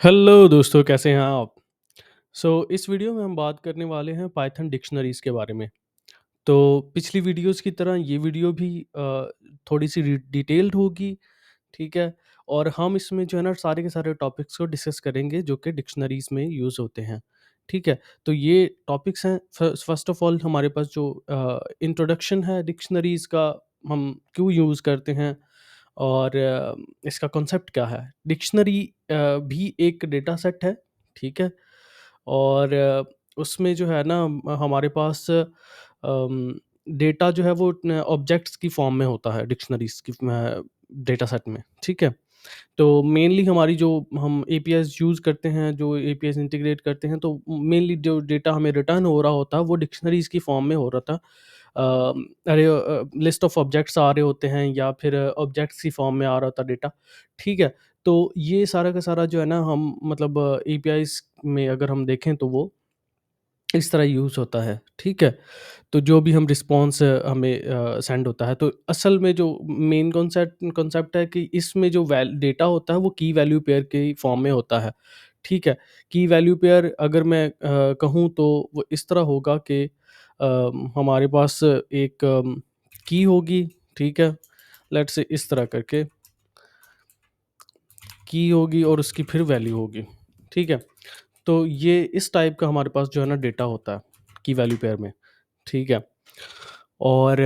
Hello दोस्तों, कैसे हैं आप? इस वीडियो में हम बात करने वाले हैं पाइथन डिक्शनरीज़ के बारे में। तो पिछली वीडियोज़ की तरह ये वीडियो भी थोड़ी-सी डिटेल्ड होगी, ठीक है? और हम इसमें जो है ना सारे के सारे टॉपिक्स को डिस्कस करेंगे जो कि डिक्शनरीज़ में यूज़ होते हैं, ठीक है? तो ये टॉपिक्स हैं फर्स्ट ऑफ ऑल हमारे पास जो इंट्रोडक्शन है डिक्शनरीज़ का, हम क्यों यूज़ करते हैं और इसका कॉन्सेप्ट क्या है? डिक्शनरी भी एक डेटा सेट है, ठीक है? और उसमें जो है ना हमारे पास डेटा जो है वो न ऑब्जेक्ट्स की फॉर्म में होता है डिक्शनरीज़ की डेटा सेट में, ठीक है? तो मेनली हमारी जो हम एपीआईज़ यूज़ करते हैं, जो एपीआईज़ इंटीग्रेट करते हैं, तो मेनली जो डेटा हमें रिटर्न हो रहा होता है, वो डिक्शनरीज़ की फॉर्म में हो रहा था। लिस्ट ऑफ ऑब्जेक्ट्स आ रहे होते हैं या फिर ऑब्जेक्ट्स की फॉर्म में आ रहा होता डेटा, ठीक है? तो ये सारा का सारा जो है ना हम मतलब एपीआईज़ में अगर हम देखें तो वो इस तरह यूज़ होता है, ठीक है? तो जो भी हम रिस्पॉन्स हमें सेंड होता है, तो असल में जो मेन कॉन्सेप्ट कॉन्सेप्ट है कि इसमें जो डेटा होता है वो की वैल्यू पेयर के फॉर्म में होता है, ठीक है? की वैल्यू पेयर अगर मैं कहूँ तो वो इस तरह होगा कि हमारे पास एक की होगी, ठीक है? लेट्स से इस तरह करके की होगी और उसकी फिर वैल्यू होगी, ठीक है? तो ये इस टाइप का हमारे पास जो है ना डेटा होता है की वैल्यू पेयर में, ठीक है? और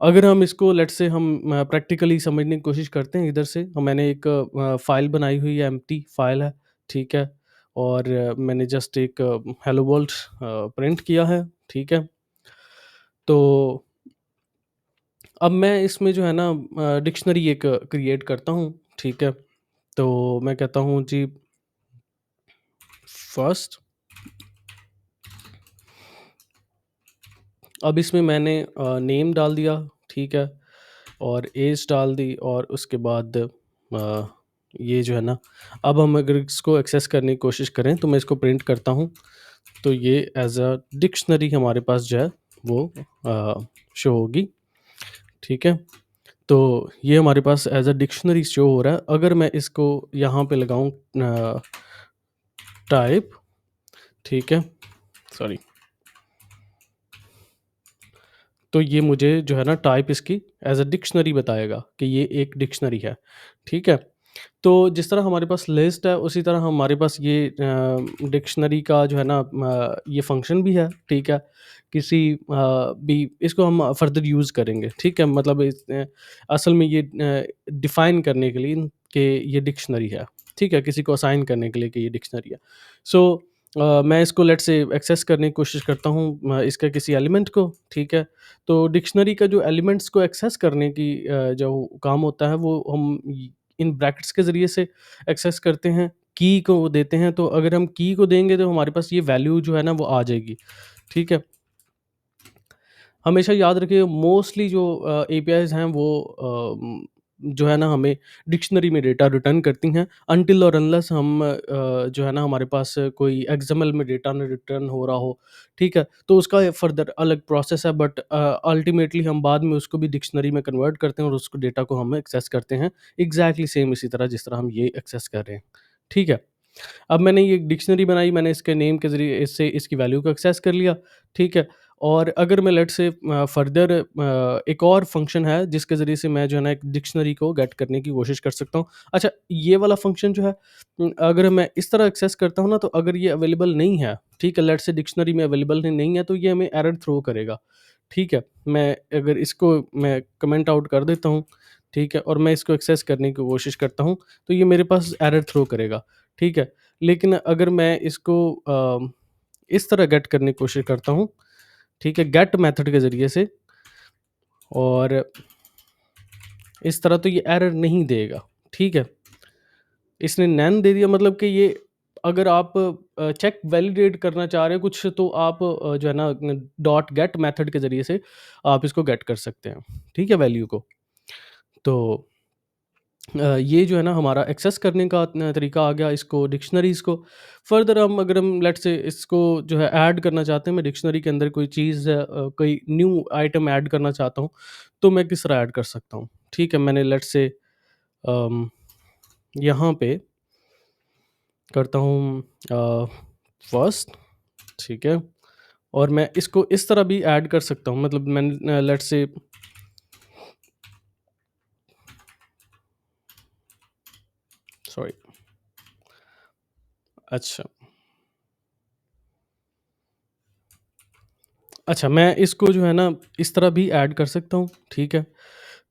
अगर हम इसको लेट्स से हम प्रैक्टिकली समझने की कोशिश करते हैं इधर से, मैंने एक फ़ाइल बनाई हुई है, एम्प्टी फ़ाइल है, ठीक है? और मैंने जस्ट एक हेलो वर्ल्ड प्रिंट किया है, ठीक है? तो अब मैं इसमें जो है ना डिक्शनरी एक क्रिएट करता हूँ, ठीक है? तो मैं कहता हूँ जी फर्स्ट, अब इसमें मैंने नेम डाल दिया, ठीक है? और एज डाल दी और उसके बाद ये जो है ना, अब हम अगर इसको एक्सेस करने की कोशिश करें तो मैं इसको प्रिंट करता हूँ, तो ये एज अ डिक्शनरी हमारे पास जो है वो शो होगी, ठीक है? तो ये हमारे पास एज अ डिक्शनरी शो हो रहा है। अगर मैं इसको यहाँ पे लगाऊँ टाइप, ठीक है, सॉरी, तो ये मुझे जो है ना टाइप इसकी एज अ डिक्शनरी बताएगा कि ये एक डिक्शनरी है, ठीक है? तो जिस तरह हमारे पास लिस्ट है, उसी तरह हमारे पास ये डिक्शनरी का जो है ना ये फ़ंक्शन भी है, ठीक है? किसी भी इसको हम फर्दर यूज़ करेंगे, ठीक है? मतलब असल में ये डिफ़ाइन करने के लिए कि ये डिक्शनरी है, ठीक है? किसी को असाइन करने के लिए कि ये डिक्शनरी है। सो मैं इसको लेट्स से एक्सेस करने की कोशिश करता हूँ इसके किसी एलिमेंट को, ठीक है? तो डिक्शनरी का जो एलिमेंट्स को एक्सेस करने की जो काम होता है वो हम इन ब्रैकेट्स के ज़रिए से एक्सेस करते हैं, की को देते हैं, तो अगर हम की को देंगे तो हमारे पास ये वैल्यू जो है ना वो आ जाएगी, ठीक है? हमेशा याद रखिए मोस्टली जो एपीआईज़ हैं वो जो है ना हमें डिक्शनरी में डेटा रिटर्न करती हैं अनटिल और अनलेस हम जो है ना हमारे पास कोई एक्सएमएल में डेटा ना रिटर्न हो रहा हो, ठीक है? तो उसका फर्दर अलग प्रोसेस है, बट अल्टीमेटली हम बाद में उसको भी डिक्शनरी में कन्वर्ट करते हैं और उसको डेटा को हम एक्सेस करते हैं एग्ज़ैक्टली सेम इसी तरह जिस तरह हम ये एक्सेस कर रहे हैं, ठीक है? अब मैंने ये डिक्शनरी बनाई, मैंने इसके नेम के ज़रिए इससे इसकी वैल्यू को एक्सेस कर लिया, ठीक है? और अगर मैं लेट्स से फर्दर एक और फंक्शन है जिसके ज़रिए से मैं जो है ना एक डिक्शनरी को गेट करने की कोशिश कर सकता हूँ। अच्छा, ये वाला फंक्शन जो है अगर मैं इस तरह एक्सेस करता हूँ ना, तो अगर ये अवेलेबल नहीं है, ठीक है? लेट्स से डिक्शनरी में अवेलेबल नहीं है, तो ये हमें एरर थ्रो करेगा, ठीक है? मैं अगर इसको मैं कमेंट आउट कर देता हूँ, ठीक है? और मैं इसको एक्सेस करने की कोशिश करता हूँ, तो ये मेरे पास एरर थ्रो करेगा, ठीक है? लेकिन अगर मैं इसको इस तरह गेट करने की कोशिश करता हूँ, ठीक है, गेट मेथड के ज़रिए से, और इस तरह तो ये एरर नहीं देगा, ठीक है? इसने नैन दे दिया, मतलब कि ये अगर आप चेक वैलिडेट करना चाह रहे हो कुछ, तो आप जो है ना डॉट गेट मेथड के ज़रिए से आप इसको गेट कर सकते हैं, ठीक है, वैल्यू को। तो ये जो है ना हमारा एक्सेस करने का तरीका आ गया इसको डिक्शनरीज़ को। फर्दर हम अगर हम लेट्स से इसको जो है ऐड करना चाहते हैं, मैं डिक्शनरी के अंदर कोई चीज़ कोई न्यू आइटम ऐड करना चाहता हूँ, तो मैं किस तरह ऐड कर सकता हूँ? ठीक है, मैंने लेट्स से अम, यहाँ पे करता हूँ फर्स्ट, ठीक है? और मैं इसको इस तरह भी ऐड कर सकता हूँ, मतलब मैंने लेट्स से सॉरी, अच्छा, अच्छा मैं इसको जो है ना इस तरह भी ऐड कर सकता हूँ, ठीक है?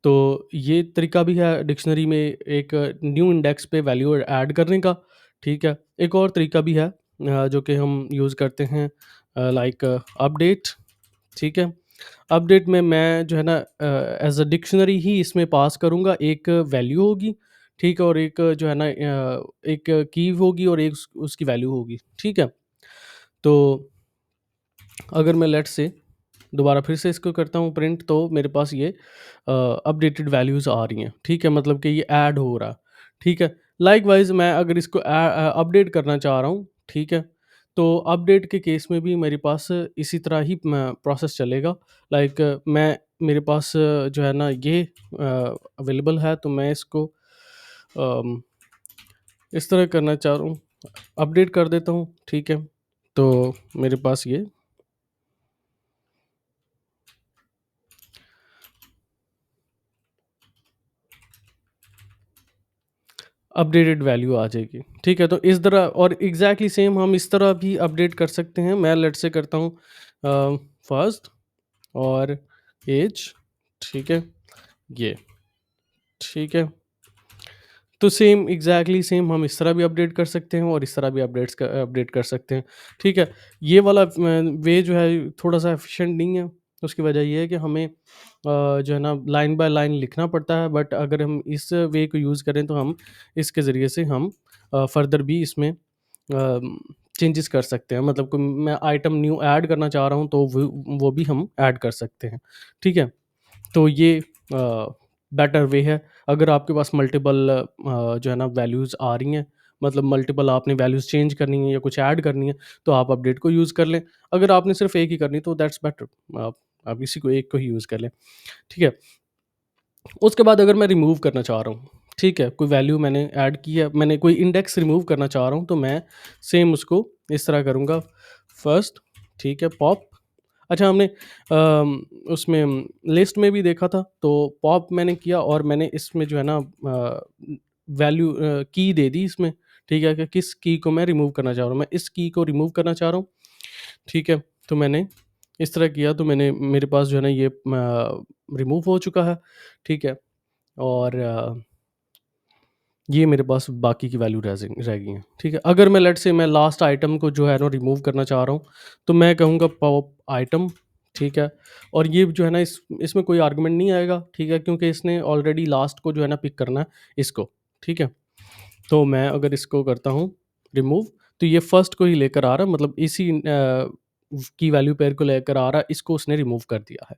तो ये तरीका भी है डिक्शनरी में एक न्यू इंडेक्स पे वैल्यू ऐड करने का, ठीक है? एक और तरीका भी है जो कि हम यूज़ करते हैं लाइक अपडेट, ठीक है? अपडेट में मैं जो है ना एज़ अ डिक्शनरी ही इसमें पास करूँगा, एक वैल्यू होगी, ठीक है? और एक जो है ना एक की होगी और एक उसकी वैल्यू होगी, ठीक है? तो अगर मैं लेट्स से दोबारा फिर से इसको करता हूँ प्रिंट, तो मेरे पास ये अपडेटेड वैल्यूज़ आ रही हैं, ठीक है? मतलब कि ये ऐड हो रहा है, ठीक है? लाइकवाइज़ मैं अगर इसको अपडेट करना चाह रहा हूँ, ठीक है? तो अपडेट के केस में भी मेरे पास इसी तरह ही म प्रोसेस चलेगा। लाइक मैं मेरे पास जो है ना ये अवेलेबल है, तो मैं इसको अम, इस तरह करना चाह रहा हूँ, अपडेट कर देता हूँ, ठीक है? तो मेरे पास ये अपडेटेड वैल्यू आ जाएगी, ठीक है? तो इस तरह और एग्ज़ैक्टली सेम हम इस तरह भी अपडेट कर सकते हैं। मैं लेट्स से करता हूँ फर्स्ट और ऐज, ठीक है? ये, ठीक है? तो सेम एग्ज़ैक्टली सेम हम इस तरह भी अपडेट कर सकते हैं और इस तरह भी अपडेट कर सकते हैं, ठीक है? ये वाला वे जो है थोड़ा-सा एफ़िशिएंट नहीं है। उसकी वजह ये है कि हमें जो है ना लाइन बाय लाइन लिखना पड़ता है, बट अगर हम इस वे को यूज़ करें तो हम इसके ज़रिए से हम फ़र्दर भी इसमें चेंजेस कर सकते हैं। मतलब कोई मैं आइटम न्यू ऐड करना चाह रहा हूँ तो वो भी हम ऐड कर सकते हैं, ठीक है? तो ये बेटर वे है। अगर आपके पास मल्टीपल जो है ना वैल्यूज़ आ रही हैं, मतलब मल्टीपल आपने वैल्यूज़ चेंज करनी है या कुछ ऐड करनी है, तो आप अपडेट को यूज़ कर लें। अगर आपने सिर्फ़ एक ही करनी तो दैट्स बेटर, आप इसी को एक को ही यूज़ कर लें, ठीक है? उसके बाद अगर मैं रिमूव करना चाह रहा हूँ, ठीक है? कोई वैल्यू मैंने ऐड की है, मैंने कोई इंडेक्स रिमूव करना चाह रहा हूँ, तो मैं सेम उसको इस तरह करूँगा, फर्स्ट, ठीक है, पॉप। अच्छा, हमने उसमें लिस्ट में भी देखा था, तो पॉप मैंने किया और मैंने इसमें जो है ना वैल्यू की दे दी इसमें, ठीक है? कि किस की को मैं रिमूव करना चाह रहा हूँ। मैं इस की को रिमूव करना चाह रहा हूँ, ठीक है? तो मैंने इस तरह किया, तो मेरे पास जो है ना ये रिमूव हो चुका है, ठीक है? और ये मेरे पास बाकी की वैल्यू रह गई हैं, ठीक है? अगर मैं लेट्स से मैं लास्ट आइटम को जो है ना रिमूव करना चाह रहा हूँ, तो मैं कहूँगा पॉप आइटम, ठीक है? और ये जो है ना इसमें कोई आर्गुमेंट नहीं आएगा, ठीक है? क्योंकि इसने ऑलरेडी लास्ट को जो है ना पिक करना है इसको, ठीक है? तो मैं अगर इसको करता हूँ रिमूव, तो ये फर्स्ट को ही लेकर आ रहा है, मतलब इसी की वैल्यू पेयर को लेकर आ रहा है, इसको उसने रिमूव कर दिया है,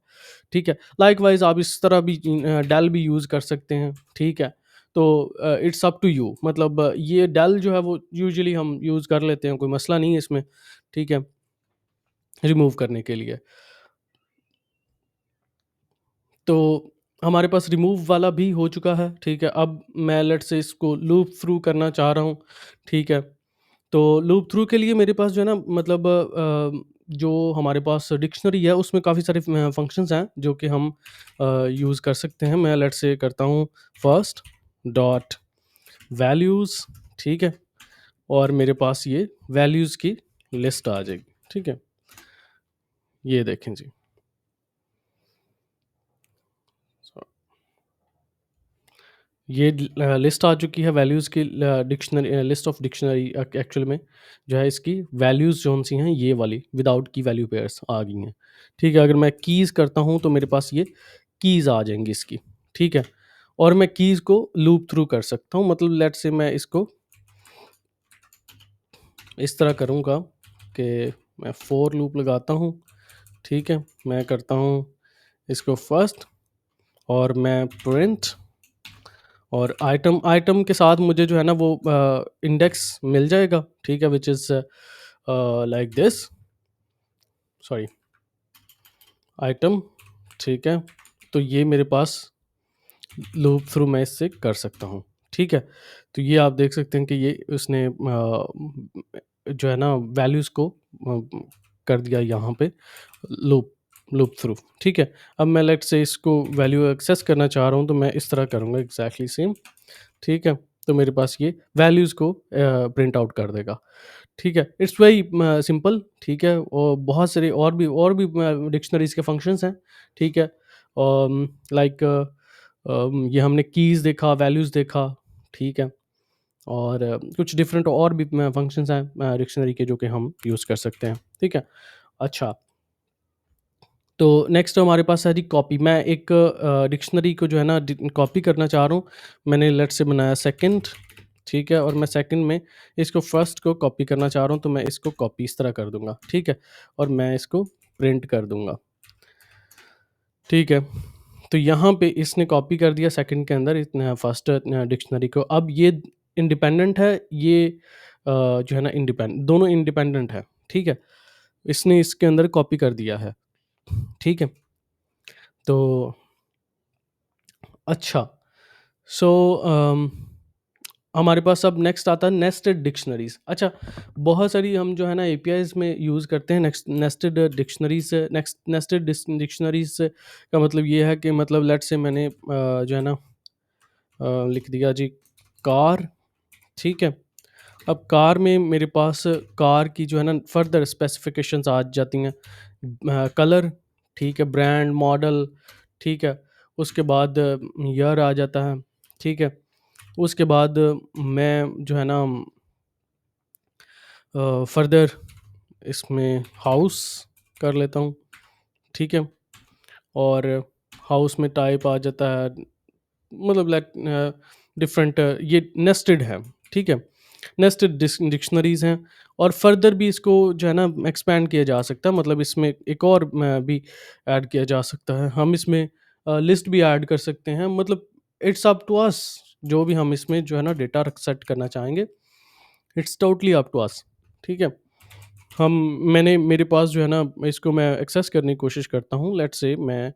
ठीक है? लाइकवाइज़ आप इस तरह भी डेल भी यूज़ कर सकते हैं, ठीक है? तो इट्स अप टू यू, मतलब ये डेल जो है वो यूजुअली हम यूज़ कर लेते हैं, कोई मसला नहीं है इसमें, ठीक है? रिमूव करने के लिए। तो हमारे पास रिमूव वाला भी हो चुका है, ठीक है? अब मैं लेट्स से इसको लूप थ्रू करना चाह रहा हूँ, ठीक है? तो लूप थ्रू के लिए मेरे पास जो है ना मतलब जो हमारे पास डिक्शनरी है उसमें काफ़ी सारे फंक्शंस हैं जो कि हम यूज़ कर सकते हैं। मैं लेट्स से करता हूँ फर्स्ट डॉट वैल्यूज़, ठीक है? और मेरे पास ये वैल्यूज़ की लिस्ट आ जाएगी, ठीक है? ये देखें जी। ये लिस्ट आ चुकी है वैल्यूज़ की, dictionary list of dictionary actual में जो है इसकी वैल्यूज़ जौन-सी हैं ये वाली विदाउट की वैल्यू पेयर्स आ गई हैं। ठीक है? अगर मैं कीज़ करता हूँ तो मेरे पास ये कीज़ आ जाएँगी इसकी, ठीक है? और मैं कीज़ को लूप थ्रू कर सकता हूँ, मतलब लेट्स से मैं इसको इस तरह करूँगा कि मैं फॉर लूप लगाता हूँ, ठीक है? मैं करता हूँ इसको फर्स्ट और मैं प्रिंट और आइटम आइटम के साथ मुझे जो है ना वो इंडेक्स मिल जाएगा, ठीक है? Which is like this, sorry, item, ठीक है? तो ये मेरे पास लूप थ्रू मैं इससे कर सकता हूँ, ठीक है? तो ये आप देख सकते हैं कि ये उसने जो है ना वैल्यूज़ को कर दिया यहाँ पे लूप लूप थ्रू, ठीक है। अब मैं लेट्स से इसको वैल्यू एक्सेस करना चाह रहा हूँ, तो मैं इस तरह करूँगा एग्ज़ैक्टली सेम, ठीक है। तो मेरे पास ये वैल्यूज़ को प्रिंट आउट कर देगा, ठीक है। इट्स वेरी सिंपल, ठीक है। और बहुत सारे और भी डिक्शनरीज़ के फंक्शंस हैं, ठीक है। लाइक ये हमने कीज़ देखा, वैल्यूज़ देखा, ठीक है। और कुछ डिफरेंट और भी फंक्शंस हैं डिक्शनरी के जो कि हम यूज़ कर सकते हैं, ठीक है। अच्छा, तो नेक्स्ट हमारे पास है जी कॉपी। मैं एक डिक्शनरी को जो है ना कॉपी करना चाह रहा हूँ। मैंने लेट से बनाया सेकंड, ठीक है। और मैं सेकंड में इसको फर्स्ट को कॉपी करना चाह रहा हूँ, तो मैं इसको कॉपी इस तरह कर दूंगा, ठीक है। और मैं इसको प्रिंट कर दूंगा, ठीक है। तो यहाँ पे इसने कॉपी कर दिया सेकंड के अंदर इतना फर्स्ट डिक्शनरी को। अब ये इंडिपेंडेंट है, ये जो है ना दोनों इंडिपेंडेंट है, ठीक है। इसने इसके अंदर कॉपी कर दिया है, ठीक है। तो अच्छा, सो हमारे पास अब नेक्स्ट आता है नेस्टेड डिक्शनरीज़। अच्छा, बहुत सारी हम जो है ना एपीआईज़ में यूज़ करते हैं नेस्टेड डिक्शनरीज़ से। नेस्टेड डिक्शनरीज़ का मतलब ये है कि मतलब लेट्स से मैंने जो है ना लिख दिया जी कार, ठीक है। अब कार में मेरे पास कार की जो है ना फर्दर स्पेसिफिकेशंस आ जाती हैं, कलर, ठीक है, ब्रांड, मॉडल, ठीक है। उसके बाद ईयर आ जाता है, ठीक है। उसके बाद मैं जो है ना फर्दर इसमें हाउस कर लेता हूँ, ठीक है। और हाउस में टाइप आ जाता है, मतलब लाइक डिफरेंट, ये नेस्टेड है, ठीक है। नेस्टेड डिक्शनरीज़ हैं। और फर्दर भी इसको जो है ना एक्सपेंड किया जा सकता है, मतलब इसमें एक और भी ऐड किया जा सकता है। हम इसमें लिस्ट भी ऐड कर सकते हैं, मतलब इट्स अप टू अस, जो भी हम इसमें जो है ना डेटा सेट करना चाहेंगे, it's totally up to us, ठीक है। हम मैंने मेरे पास जो है ना इसको मैं एक्सेस करने की कोशिश करता हूँ। लेट्स से मैं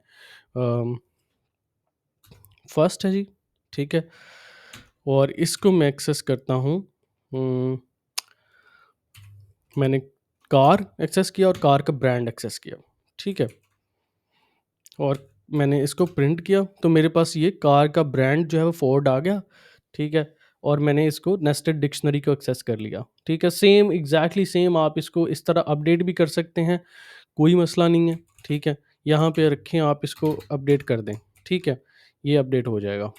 फर्स्ट है जी, ठीक है। और इसको मैं एक्सेस करता हूँ। मैंने कार एक्सेस किया और कार का ब्रांड एक्सेस किया, ठीक है। और मैंने इसको प्रिंट किया, तो मेरे पास ये कार का ब्रांड जो है वो फोर्ड आ गया, ठीक है। और मैंने इसको नेस्टेड डिक्शनरी को एक्सेस कर लिया, ठीक है। सेम एग्जैक्टली सेम आप इसको इस तरह अपडेट भी कर सकते हैं, कोई मसला नहीं है, ठीक है। यहाँ पे रखें, आप इसको अपडेट कर दें, ठीक है। ये अपडेट हो जाएगा,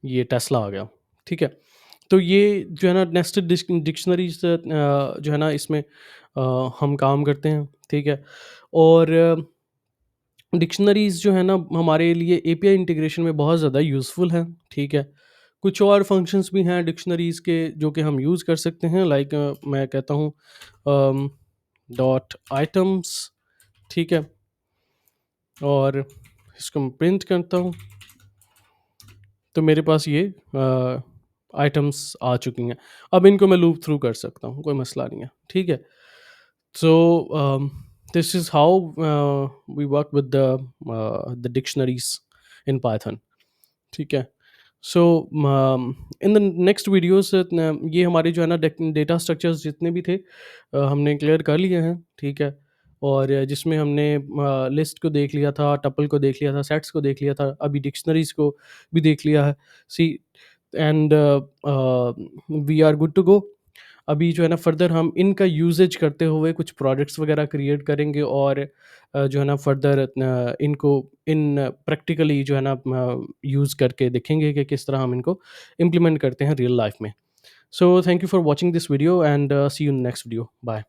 ये टेस्ला आ गया, ठीक है। तो ये जो है ना नेस्टेड डिक्शनरीज जो है ना इसमें हम काम करते हैं, ठीक है। और डिक्शनरीज़ जो है ना हमारे लिए एपीआई इंटीग्रेशन में बहुत ज़्यादा यूज़फुल हैं, ठीक है। कुछ और फंक्शंस भी हैं डिक्शनरीज़ के जो कि हम यूज़ कर सकते हैं, लाइक मैं कहता हूँ डॉट आइटम्स, ठीक है। और इसको मैं प्रिंट करता हूँ, तो मेरे पास ये आइटम्स आ चुकी हैं। अब इनको मैं लूप थ्रू कर सकता हूँ, कोई मसला नहीं है, ठीक है। So this is how we work with the dictionaries in Python. ठीक है। सो इन द नेक्स्ट वीडियोस ये हमारे जो है ना डेटा स्ट्रक्चर्स जितने भी थे हमने क्लियर कर लिए हैं, ठीक है। और जिसमें हमने लिस्ट को देख लिया था, टपल को देख लिया था, सेट्स को देख लिया था, अभी डिक्शनरीज को भी देख लिया है। See and we are good to go. अभी जो है ना फर्दर हम इनका यूजेज करते हुए कुछ प्रोजेक्ट्स वगैरह क्रिएट करेंगे, और जो है ना फर्दर इनको इन प्रैक्टिकली जो है ना यूज़ करके देखेंगे कि किस तरह हम इनको इम्प्लीमेंट करते हैं रियल लाइफ में। So thank you for watching this video and see you in next video. Bye.